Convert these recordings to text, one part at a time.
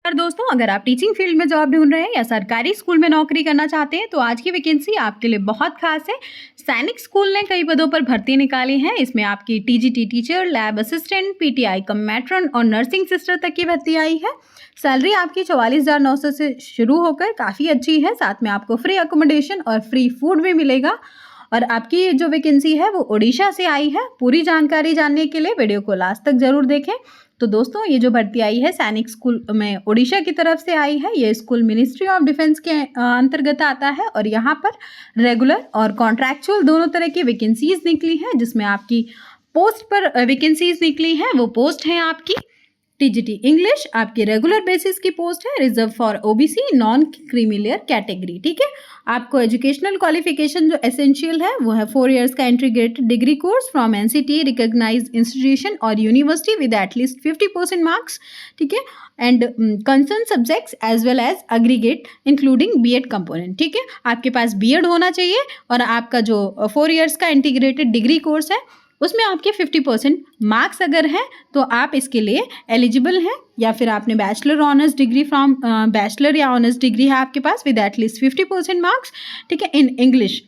और दोस्तों, अगर आप टीचिंग फील्ड में जॉब ढूंढ रहे हैं या सरकारी स्कूल में नौकरी करना चाहते हैं तो आज की वैकेंसी आपके लिए बहुत खास है। सैनिक स्कूल ने कई पदों पर भर्ती निकाली है। इसमें आपकी TGT teacher, lab assistant, PTI cum matron और नर्सिंग सिस्टर तक की भर्ती आई है। सैलरी आपकी 44,900 से शुरू होकर काफ़ी अच्छी है। साथ में आपको फ्री अकोमोडेशन और फ्री फूड भी मिलेगा। और आपकी जो वैकेंसी है वो उड़ीसा से आई है। पूरी जानकारी जानने के लिए वीडियो को लास्ट तक जरूर देखें। तो दोस्तों, ये जो भर्ती आई है सैनिक स्कूल में उड़ीसा की तरफ से आई है। ये स्कूल मिनिस्ट्री ऑफ डिफेंस के अंतर्गत आता है और यहाँ पर रेगुलर और कॉन्ट्रैक्चुअल दोनों तरह की वैकेंसीज निकली हैं। जिसमें आपकी पोस्ट पर वैकेंसीज निकली हैं, वो पोस्ट है आपकी टीजीटी इंग्लिश, आपकी रेगुलर बेसिस की पोस्ट है, reserve for OBC non creamy category. ठीक है, आपको एजुकेशनल क्वालिफिकेशन जो एसेंशियल है वो है 4 इयर्स का integrated degree course from NCT recognised institution और यूनिवर्सिटी विद एटलीस्ट 50% मार्क्स। ठीक है, and concern subjects as well as aggregate including BEd component. ठीक है, आपके पास बीएड होना चाहिए और आपका जो 4 इयर्स का इंटीग्रेटेड डिग्री कोर्स है उसमें आपके 50% मार्क्स अगर हैं तो आप इसके लिए एलिजिबल हैं। या फिर आपने bachelor honours degree from bachelor या ऑनर्स डिग्री है आपके पास विद एटलीस्ट 50% मार्क्स। ठीक है, in English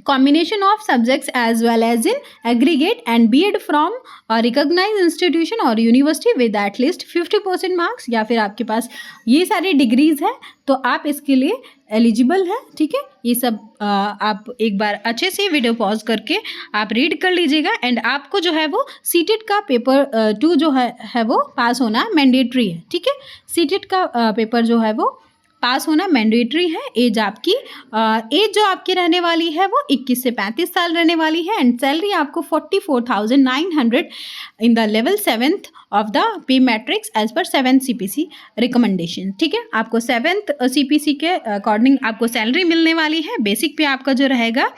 combination of subjects as well as in aggregate and B.Ed from a recognized institution और university with at least 50% marks. या फिर आपके पास ये सारी डिग्रीज हैं तो आप इसके लिए एलिजिबल हैं। ठीक है, ये सब आप एक बार अच्छे से वीडियो पॉज करके आप रीड कर लीजिएगा। एंड आपको जो है वो सीटेट का पेपर 2 जो है वो पास होना मैंडेटरी है। ठीक है, सीटेट का पेपर जो है वो पास होना मैंडेटरी है। एज आपकी एज जो आपकी रहने वाली है वो 21 से 35 साल रहने वाली है। एंड सैलरी आपको 44,900 in the level 7th of the pay matrix as per 7th CPC recommendation. ठीक है, आपको 7th CPC के अकॉर्डिंग आपको सैलरी मिलने वाली है। बेसिक पे आपका जो रहेगा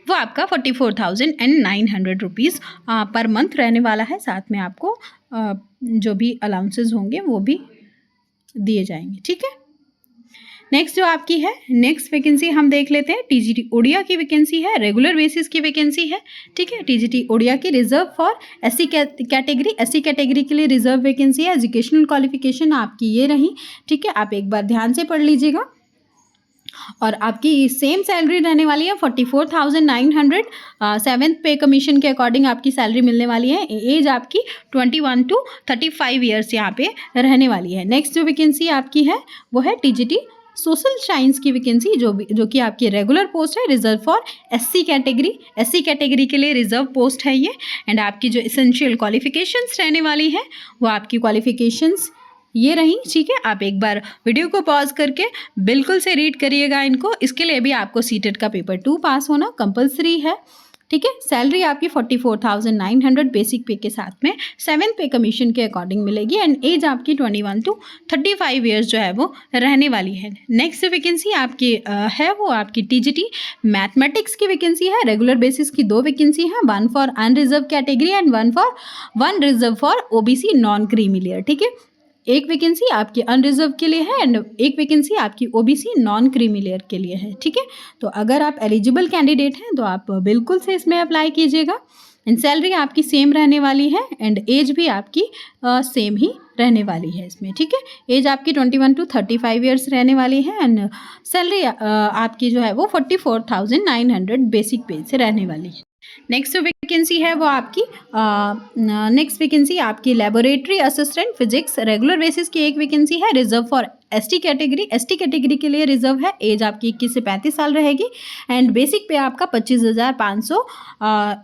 वो आपका 44,900 रुपीज़ पर मंथ रहने वाला है। साथ में आपको जो भी अलाउंसेस होंगे वो भी दिए जाएंगे। ठीक है, नेक्स्ट जो आपकी है नेक्स्ट वैकेंसी हम देख लेते हैं। टीजीटी ओडिया की वैकेंसी है, रेगुलर बेसिस की वैकेंसी है। ठीक है, टीजीटी ओडिया की reserve for SC category, SC category के लिए रिजर्व वैकेंसी है। एजुकेशनल क्वालिफिकेशन आपकी ये रही। ठीक है, आप एक बार ध्यान से पढ़ लीजिएगा। और आपकी सेम सैलरी रहने वाली है 44,900। 7th पे कमीशन के अकॉर्डिंग आपकी सैलरी मिलने वाली है। एज आपकी 21 to 35 ईयर्स यहाँ पे रहने वाली है। नेक्स्ट जो वैकेंसी आपकी है वो है टीजीटी सोशल साइंस की वैकेंसी जो कि आपकी रेगुलर पोस्ट है, reserve for SC category. SC category के लिए रिजर्व पोस्ट है ये। एंड आपकी जो एसेंशियल क्वालिफिकेशंस रहने वाली है वो आपकी क्वालिफिकेशंस ये रही। ठीक है, आप एक बार वीडियो को पॉज करके बिल्कुल से रीड करिएगा इनको। इसके लिए भी आपको सीटेट का पेपर 2 पास होना कंपलसरी है। ठीक है, सैलरी आपकी 44,900 बेसिक पे के साथ में 7th पे कमीशन के अकॉर्डिंग मिलेगी। एंड एज आपकी 21 to 35 ईयर्स जो है वो रहने वाली है। नेक्स्ट वैकेंसी आपकी है वो आपकी टीजीटी मैथमेटिक्स की वैकेंसी है। रेगुलर बेसिस की 2 वैकेंसी है, 1 for unreserved category and 1 reserved for OBC non creamy layer. ठीक है, एक वैकेंसी आपकी अनरिजर्व के लिए है एंड एक वैकेंसी आपकी ओबीसी नॉन क्रीमी लेयर के लिए है। ठीक है, तो अगर आप एलिजिबल कैंडिडेट हैं तो आप बिल्कुल से इसमें अप्लाई कीजिएगा। एंड सैलरी आपकी सेम रहने वाली है एंड एज भी आपकी सेम ही रहने वाली है इसमें। ठीक है, एज आपकी 21 to 35 ईयर्स रहने वाली है एंड सैलरी आपकी जो है वो 44,900 बेसिक पे से रहने वाली है। नेक्स्ट जो वैकेंसी है वो आपकी नेक्स्ट वैकेंसी आपकी laboratory assistant physics regular basis की एक वैकेंसी है। Reserve for ST category, ST category के लिए रिजर्व है। एज आपकी 21 से 35 साल रहेगी एंड बेसिक पे आपका 25,500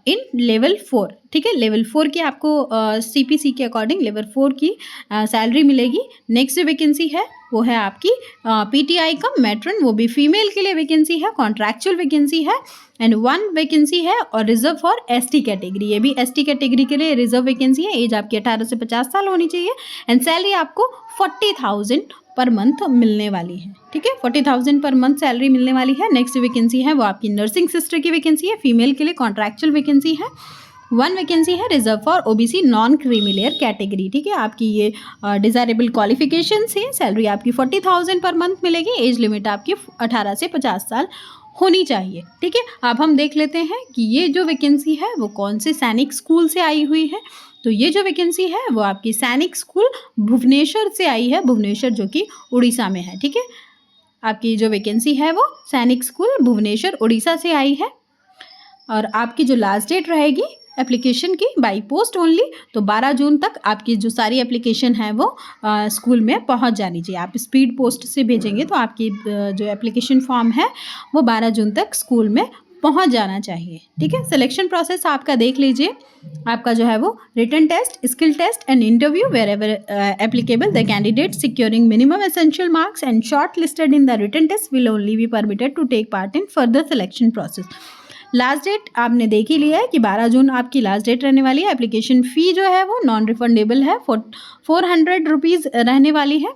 इन लेवल 4। ठीक है, लेवल 4 की आपको सीपीसी के अकॉर्डिंग लेवल 4 की सैलरी मिलेगी। नेक्स्ट जो वैकेंसी है वो है आपकी पीटीआई का मैट्रन, वो भी फीमेल के लिए वैकेंसी है, कॉन्ट्रैक्चुअल वैकेंसी है। एंड 1 वैकेंसी है और रिजर्व फॉर एसटी कैटेगरी, ये भी एसटी कैटेगरी के लिए रिजर्व वैकेंसी है। एज आपकी 18 से 50 साल होनी चाहिए एंड सैलरी आपको 40,000 पर मंथ मिलने वाली है। ठीक है, 40,000 पर मंथ सैलरी मिलने वाली है। नेक्स्ट वैकेंसी है वो आपकी नर्सिंग सिस्टर की वैकेंसी है, फीमेल के लिए कॉन्ट्रैक्चुअल वैकेंसी है। 1 वैकेंसी है reserve for OBC non creamy layer category. ठीक है, आपकी ये डिज़ायरेबल क्वालिफिकेशन है। सैलरी आपकी 40,000 पर मंथ मिलेगी। एज लिमिट आपकी 18 से 50 साल होनी चाहिए। ठीक है, अब हम देख लेते हैं कि ये जो वैकेंसी है वो कौन से सैनिक स्कूल से आई हुई है। तो ये जो वैकेंसी है वो आपकी सैनिक स्कूल भुवनेश्वर से आई है, भुवनेश्वर जो कि उड़ीसा में है। ठीक है, आपकी जो वैकेंसी है वो सैनिक स्कूल भुवनेश्वर उड़ीसा से आई है। और आपकी जो लास्ट डेट रहेगी एप्लीकेशन की बाई पोस्ट ओनली, तो 12 जून तक आपकी जो सारी एप्लीकेशन है वो स्कूल में पहुंच जानी चाहिए। आप स्पीड पोस्ट से भेजेंगे तो आपकी जो एप्लीकेशन फॉर्म है वो 12 जून तक स्कूल में पहुंच जाना चाहिए। ठीक है, सिलेक्शन प्रोसेस आपका देख लीजिए। आपका जो है वो written test, skill test and interview wherever applicable the candidate securing minimum essential marks and shortlisted in the written test will only be permitted to take part in further selection process. Last date आपने देख ही लिया है कि 12 जून आपकी last date रहने वाली है। Application fee जो है वो नॉन रिफंडेबल है, 400 रुपीज़ रहने वाली है।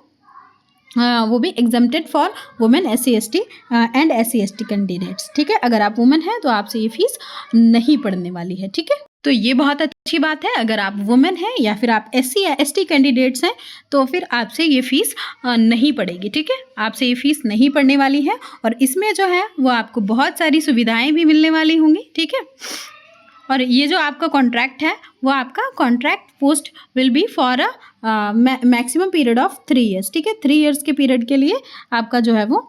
वो भी exempted for women SC/ST and SC/ST candidates. ठीक है, अगर आप वुमेन हैं तो आपसे ये फीस नहीं पड़ने वाली है। ठीक है, तो ये बहुत अच्छी बात है। अगर आप वुमेन हैं या फिर आप SC या ST कैंडिडेट्स हैं तो फिर आपसे ये फ़ीस नहीं पड़ेगी। ठीक है, आपसे ये फ़ीस नहीं पड़ने वाली है और इसमें जो है वो आपको बहुत सारी सुविधाएं भी मिलने वाली होंगी। ठीक है, और ये जो आपका कॉन्ट्रैक्ट है वो आपका contract post will be for a maximum period of 3 years. ठीक है, 3 ईयर्स के पीरियड के लिए आपका जो है वो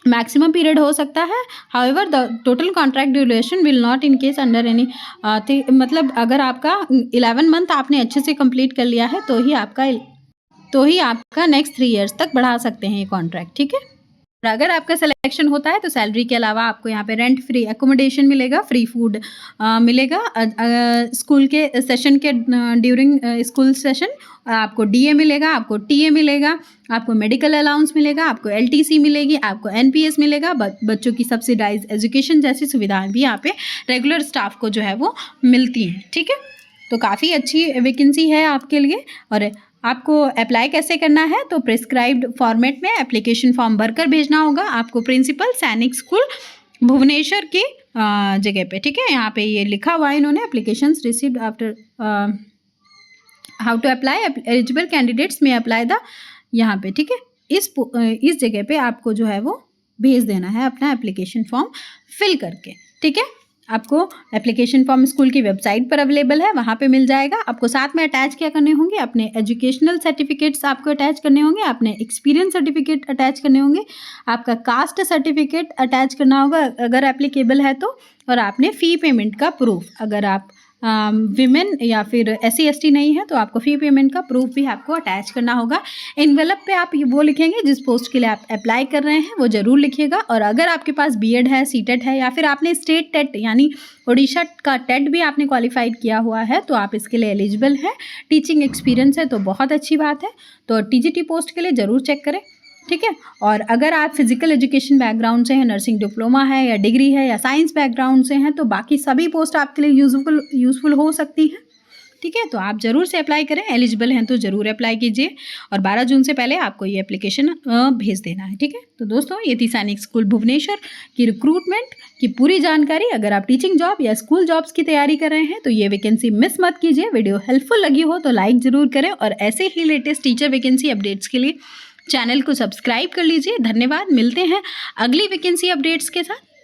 मैक्सिमम पीरियड हो सकता है। However the total contract duration will not in case under any, मतलब अगर आपका 11 मंथ आपने अच्छे से कंप्लीट कर लिया है तो ही आपका नेक्स्ट 3 ईयर्स तक बढ़ा सकते हैं ये कॉन्ट्रैक्ट। ठीक है, और अगर आपका सिलेक्शन होता है तो सैलरी के अलावा आपको यहाँ पे रेंट फ्री एकोमोडेशन मिलेगा, फ्री फूड मिलेगा स्कूल के सेशन के ड्यूरिंग स्कूल सेशन, और आपको DA मिलेगा, आपको TA मिलेगा, आपको मेडिकल अलाउंस मिलेगा, आपको LTC मिलेगी, आपको NPS मिलेगा, बच्चों की सब्सिडाइज एजुकेशन जैसी सुविधाएं भी यहाँ पे रेगुलर स्टाफ को जो है वो मिलती हैं। ठीक है, तो काफ़ी अच्छी वैकेंसी है आपके लिए। और आपको अप्लाई कैसे करना है, तो प्रिस्क्राइब्ड फॉर्मेट में एप्लीकेशन फॉर्म भरकर भेजना होगा आपको प्रिंसिपल सैनिक स्कूल भुवनेश्वर की जगह पे। ठीक है, यहाँ पे ये लिखा हुआ है इन्होंने, applications received after how to apply eligible candidates में अप्लाई द, यहाँ पे। ठीक है, इस जगह पे आपको जो है वो भेज देना है अपना एप्लीकेशन फॉर्म फिल करके। ठीक है, आपको एप्लीकेशन फॉर्म स्कूल की वेबसाइट पर अवेलेबल है, वहाँ पे मिल जाएगा। आपको साथ में अटैच क्या करने होंगे, अपने एजुकेशनल सर्टिफिकेट्स आपको अटैच करने होंगे, अपने एक्सपीरियंस सर्टिफिकेट अटैच करने होंगे, आपका कास्ट सर्टिफिकेट अटैच करना होगा अगर एप्लीकेबल है तो, और आपने फ़ी पेमेंट का प्रूफ, अगर आप विमेन या फिर SC/ST नहीं है तो आपको फ़ी पेमेंट का प्रूफ भी आपको अटैच करना होगा। एनवेलप पे आप ये वो लिखेंगे जिस पोस्ट के लिए आप अप्लाई कर रहे हैं वो ज़रूर लिखिएगा। और अगर आपके पास BEd है, CTET है, या फिर आपने स्टेट टेट यानी उड़ीसा का टेट भी आपने क्वालिफाइड किया हुआ है तो आप इसके लिए एलिजिबल हैं। टीचिंग एक्सपीरियंस है तो बहुत अच्छी बात है, तो TGT पोस्ट के लिए ज़रूर चेक करें। ठीक है, और अगर आप फिजिकल एजुकेशन बैकग्राउंड से हैं, नर्सिंग डिप्लोमा है या डिग्री है या साइंस बैकग्राउंड से हैं, तो बाकी सभी पोस्ट आपके लिए यूज़फुल हो सकती हैं। ठीक है, तो आप ज़रूर से अप्लाई करें, एलिजिबल हैं तो ज़रूर अप्लाई कीजिए और 12 जून से पहले आपको ये एप्लीकेशन भेज देना है। ठीक है, तो दोस्तों ये थी सैनिक स्कूल भुवनेश्वर की रिक्रूटमेंट की पूरी जानकारी। अगर आप टीचिंग जॉब या स्कूल जॉब्स की तैयारी कर रहे हैं तो ये वैकेंसी मिस मत कीजिए। वीडियो हेल्पफुल लगी हो तो लाइक ज़रूर करें और ऐसे ही लेटेस्ट टीचर वैकेंसी अपडेट्स के लिए चैनल को सब्सक्राइब कर लीजिए। धन्यवाद, मिलते हैं अगली वैकेंसी अपडेट्स के साथ।